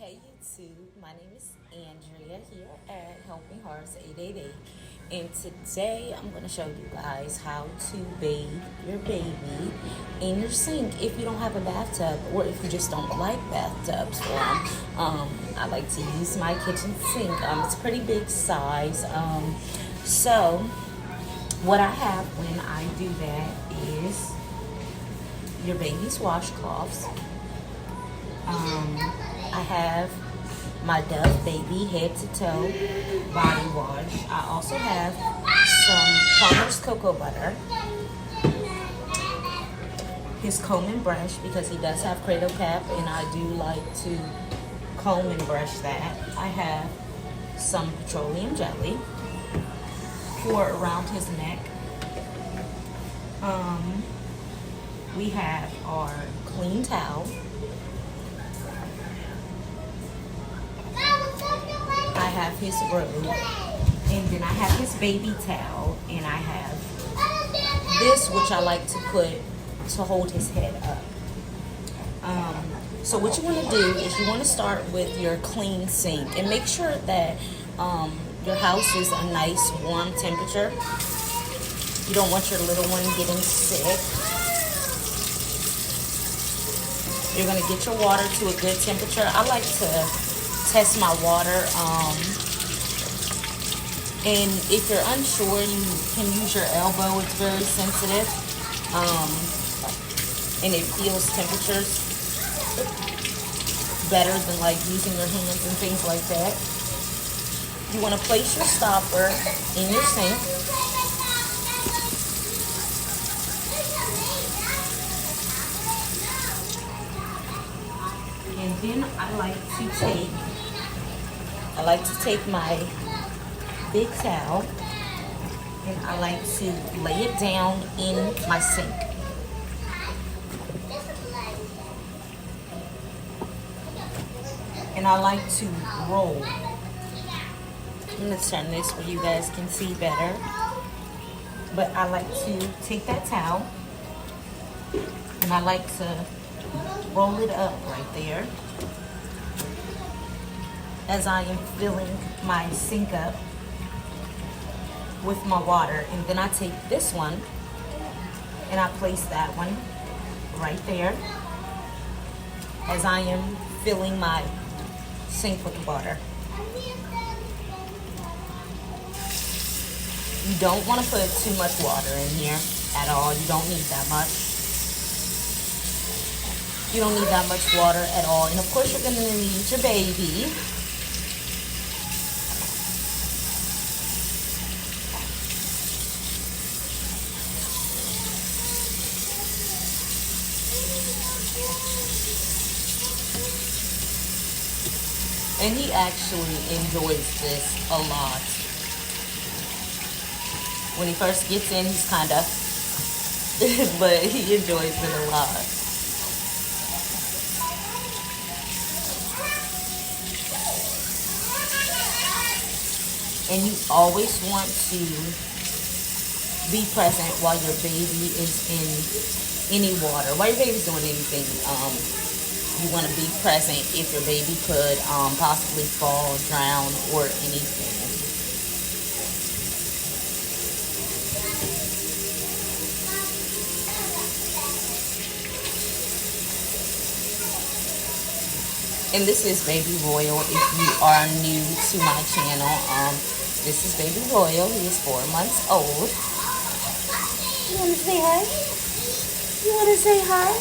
Hey YouTube, my name is Andrea here at Helping Hearts 888, and today I'm going to show you guys how to bathe your baby in your sink if you don't have a bathtub or if you just don't like bathtubs for them. I like to use my kitchen sink. It's a pretty big size. So what I have when I do that is your baby's washcloths. I have my Dove Baby head to toe body wash. I also have some Palmer's cocoa butter, his comb and brush because he does have cradle cap and I do like to comb and brush that. I have some petroleum jelly for around his neck. We have our clean towel. I have his robe, and then I have his baby towel, and I have this, which I like to put to hold his head up. So what you want to do is you want to start with your clean sink, and make sure that your house is a nice warm temperature. You don't want your little one getting sick. You're going to get your water to a good temperature. I like to test my water, and if you're unsure, you can use your elbow. It's very sensitive, and it feels temperatures better than like using your hands and things like that. You want to place your stopper in your sink. And then I like to take my big towel and I like to lay it down in my sink. And I like to roll. I'm going to turn this where you guys can see better. But I like to take that towel and I like to roll it up right there as I am filling my sink up with my water. And then I take this one and I place that one right there as I am filling my sink with water. You don't want to put too much water in here at all. You don't need that much. You don't need that much water at all. And of course you're going to need your baby. And he actually enjoys this a lot. When he first gets in, he's kind of, but he enjoys it a lot. And you always want to be present while your baby is in any water. While your baby's doing anything, you want to be present if your baby could possibly fall, drown, or anything. And this is Baby Royal if you are new to my channel. This is Baby Royal. He is 4 months old. You want to say hi? You want to say hi?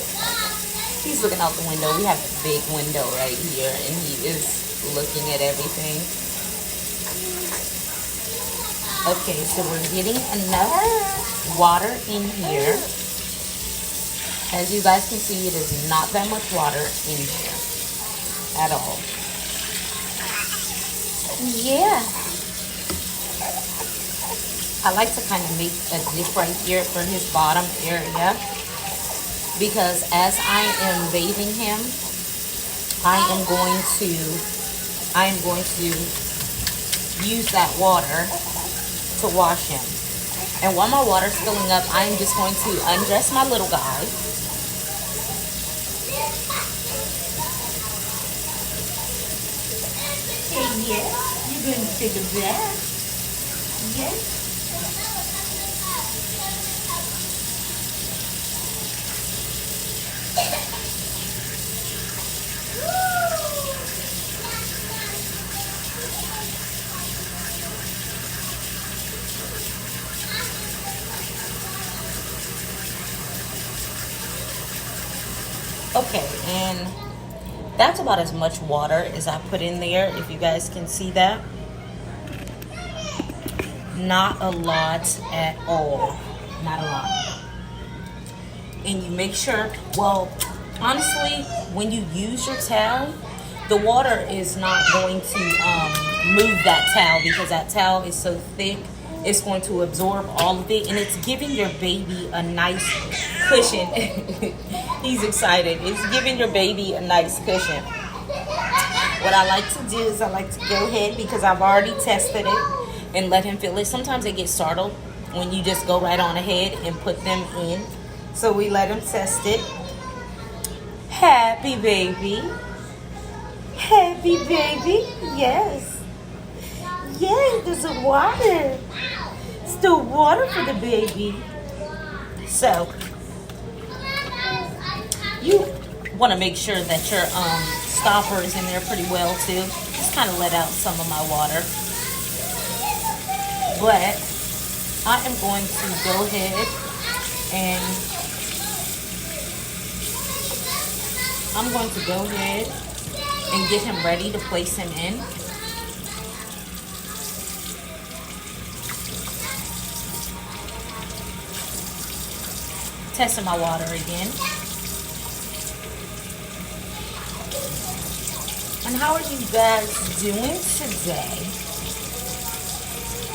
He's looking out the window. We have a big window right here, and he is looking at everything. Okay, so we're getting enough water in here. As you guys can see, it is not that much water in here at all. Yeah. I like to kind of make a dip right here for his bottom area, because as I am bathing him, I am going to use that water to wash him. And while my water's filling up, I am just going to undress my little guy. Yeah, you're going to take a bath. Yes. Okay, and that's about as much water as I put in there, if you guys can see that. Not a lot at all. Not a lot. And you make sure, well, honestly, when you use your towel, the water is not going to move that towel, because that towel is so thick. It's going to absorb all of it, and it's giving your baby a nice cushion. He's excited. It's giving your baby a nice cushion. What I like to do is I like to go ahead, because I've already tested it, and let him feel it. Sometimes they get startled when you just go right on ahead and put them in. So we let him test it. Happy baby. Happy baby. Yes. Yes, there's a water. It's the water for the baby. So you want to make sure that your stopper is in there pretty well too. Just kind of let out some of my water. But I am going to go ahead and get him ready to place him in. Testing my water again. And how are you guys doing today?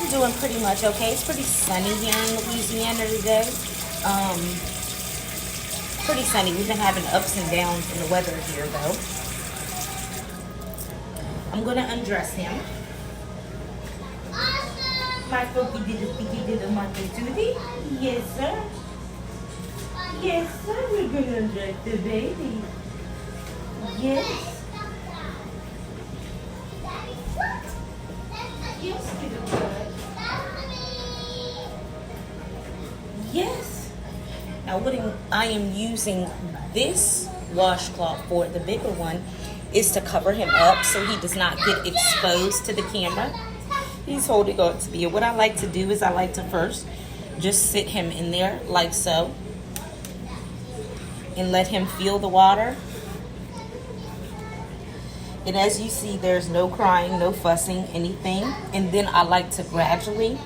I'm doing pretty much okay. It's pretty sunny here in Louisiana today. Pretty sunny. We've been having ups and downs in the weather here though. I'm gonna undress him. My folky did a thinky did a monkey duty. Yes, sir. Yes, sir. We're gonna undress the baby. Yes. Yes. Now what I am using this washcloth for, the bigger one, is to cover him up so he does not get exposed to the camera. He's holding on to me. And what I like to do is I like to first just sit him in there like so and let him feel the water. And as you see, there's no crying, no fussing, anything. And then I like to gradually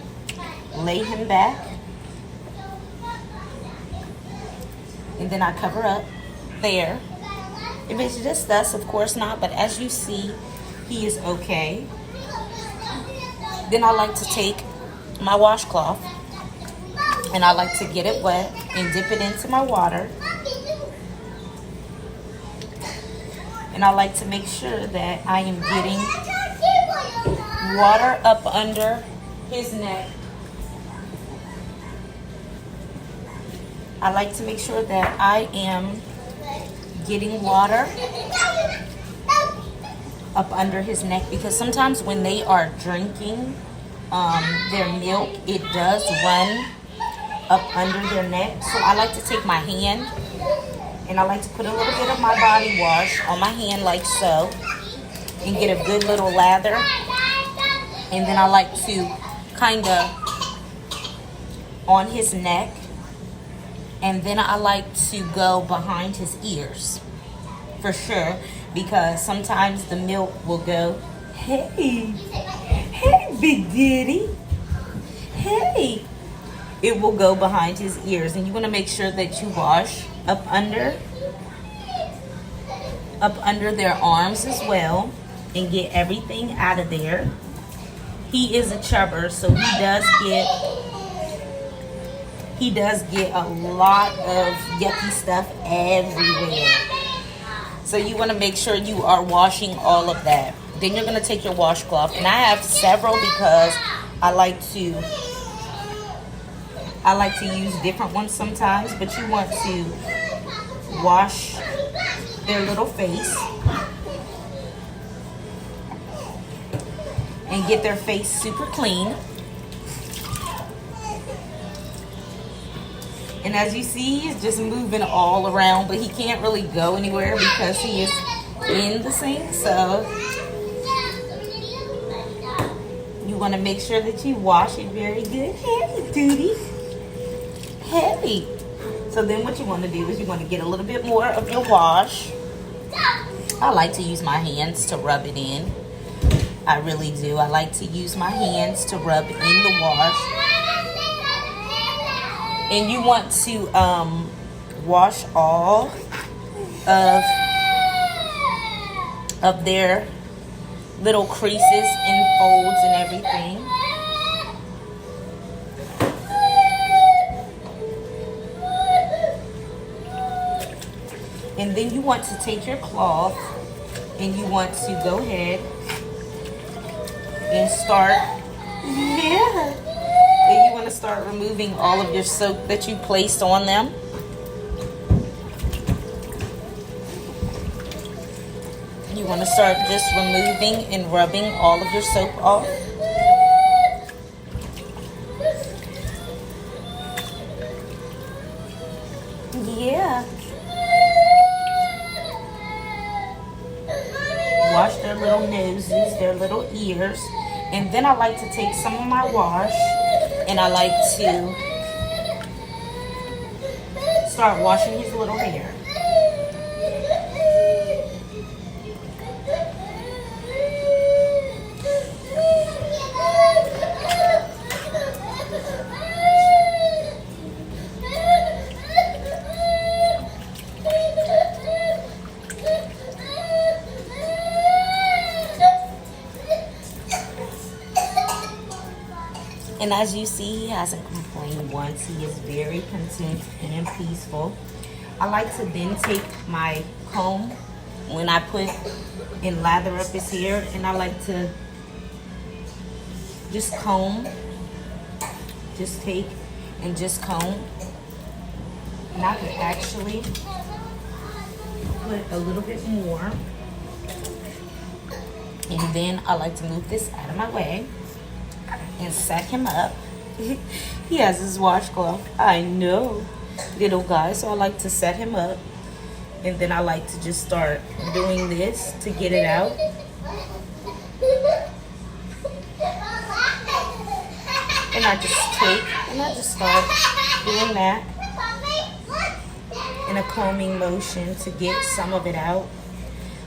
lay him back. And then I cover up there. If it's just us, of course not. But as you see, he is okay. Then I like to take my washcloth and I like to get it wet and dip it into my water. And I like to make sure that I am getting water up under his neck. I like to make sure that I am getting water up under his neck, because sometimes when they are drinking their milk, it does run up under their neck. So I like to take my hand and I like to put a little bit of my body wash on my hand like so and get a good little lather. And then I like to kind of on his neck, and then I like to go behind his ears for sure, because sometimes the milk will go, hey, Big Daddy, hey. It will go behind his ears, and you want to make sure that you wash up under their arms as well and get everything out of there. He is a chubber, so he does get a lot of yucky stuff everywhere. So you want to make sure you are washing all of that. Then you're going to take your washcloth, and I have several because I like to use different ones sometimes, but you want to wash their little face. and get their face super clean. And as you see, he's just moving all around, but he can't really go anywhere because he is in the sink. So you want to make sure that you wash it very good. Heavy duty. Heavy. So then what you want to do is you want to get a little bit more of your wash. I like to use my hands to rub it in. I really do. I like to use my hands to rub in the wash. And you want to wash all of their little creases and folds and everything. And then you want to take your cloth and you want to go ahead and start, and you want to start removing all of your soap that you placed on them. You want to start just removing and rubbing all of your soap off. Yeah. Wash their little noses, their little ears. And then I like to take some of my wash and I like to start washing his little hair. And as you see, he hasn't complained once. He is very content and peaceful. I like to then take my comb when I put and lather up his hair, and I like to just comb. Just take and just comb. And I could actually put a little bit more. And then I like to move this out of my way and set him up. He has his washcloth. I know, little guy. So I like to set him up. And then I like to just start doing this to get it out. And I just take and I just start doing that in a combing motion to get some of it out.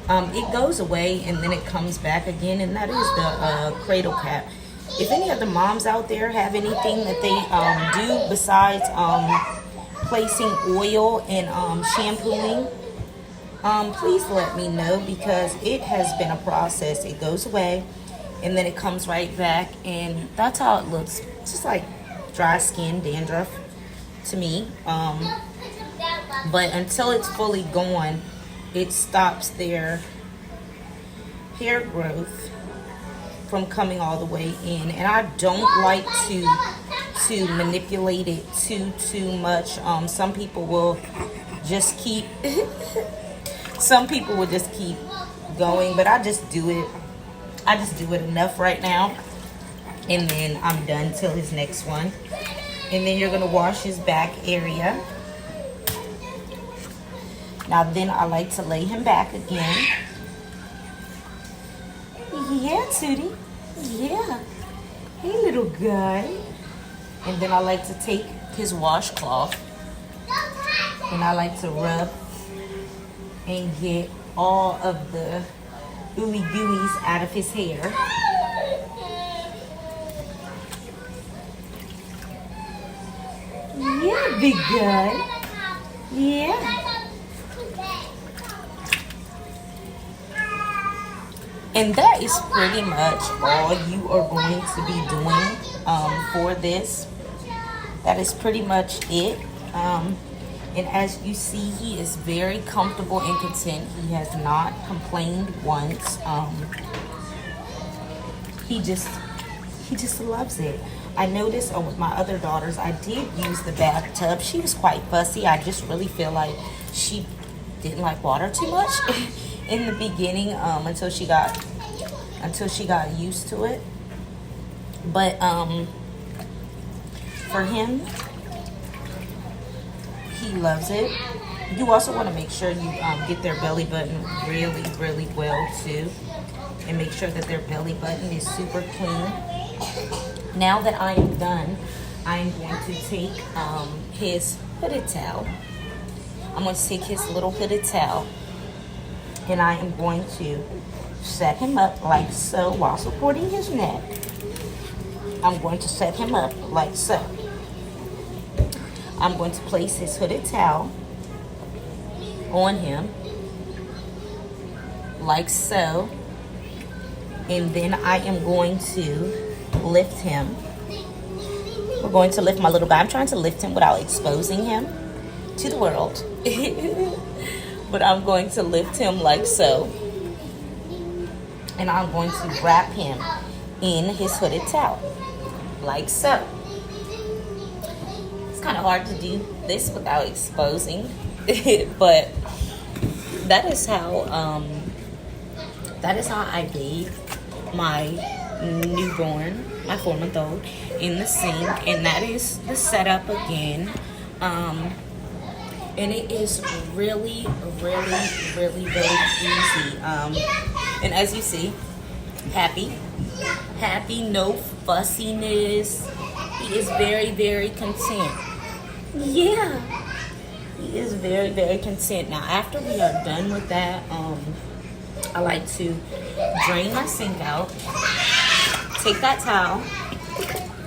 It goes away and then it comes back again, and that is the cradle cap. If any of the moms out there have anything that they do besides placing oil and shampooing, please let me know, because it has been a process. It goes away and then it comes right back, and that's how it looks. Just like dry skin, dandruff to me. But until it's fully gone, it stops their hair growth from coming all the way in. And I don't like to manipulate it too much. Some people will just keep some people will just keep going, but I just do it enough right now, and then I'm done till his next one. And then you're gonna wash his back area. Now then I like to lay him back again. Yeah, Tootie. Yeah. Hey, little guy. And then I like to take his washcloth and I like to rub and get all of the ooey gooeys out of his hair. Yeah, big guy. Yeah. And that is pretty much all you are going to be doing for this. That is pretty much it. And as you see, he is very comfortable and content. He has not complained once. He just loves it. I noticed with my other daughters, I did use the bathtub. She was quite fussy. I just really feel like she didn't like water too much in the beginning, until she got until she got used to it. But for him, he loves it. You also want to make sure you get their belly button really, really well too, and make sure that their belly button is super clean. Now that I am done, I'm going to take his hooded towel. I'm going to take his little hooded towel, and I am going to set him up like so while supporting his neck. I'm going to set him up like so. I'm going to place his hooded towel on him like so, and then I am going to lift him. We're going to lift my little guy. I'm trying to lift him without exposing him to the world. But I'm going to lift him like so, and I'm going to wrap him in his hooded towel like so. It's kind of hard to do this without exposing, but that is how I bathe my newborn, my 4-month-old, in the sink. And that is the setup again. And it is really, really, really, really easy. And as you see, happy, no fussiness. He is very, very content. Yeah, he is very, very content. Now, after we are done with that, I like to drain my sink out, take that towel,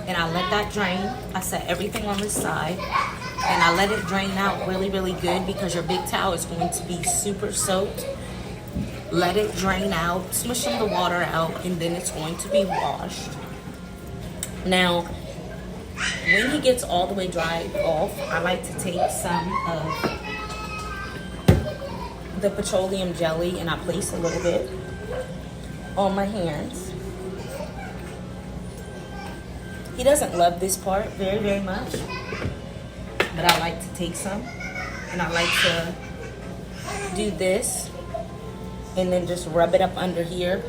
and I let that drain. I set everything on the side, and I let it drain out really, really good, because your big towel is going to be super soaked. Let it drain out, smush some of the water out, and then it's going to be washed. Now, when he gets all the way dried off, I like to take some of the petroleum jelly, and I place a little bit on my hands. He doesn't love this part very, very much, but I like to take some, and I like to do this and then just rub it up under here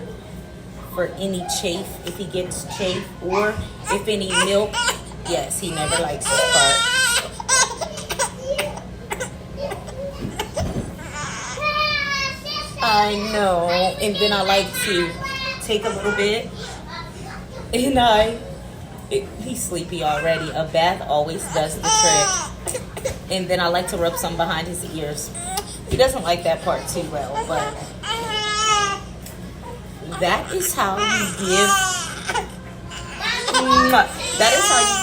for any chafe, if he gets chafe, or if any milk. Yes, he never likes this part. I know. And then I like to take a little bit, and he's sleepy already. A bath always does the trick. And then I like to rub some behind his ears. He doesn't like that part too well, but that is how you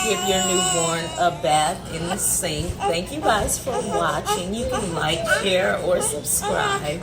give your newborn a bath in the sink. Thank you guys for watching. You can like, share, or subscribe.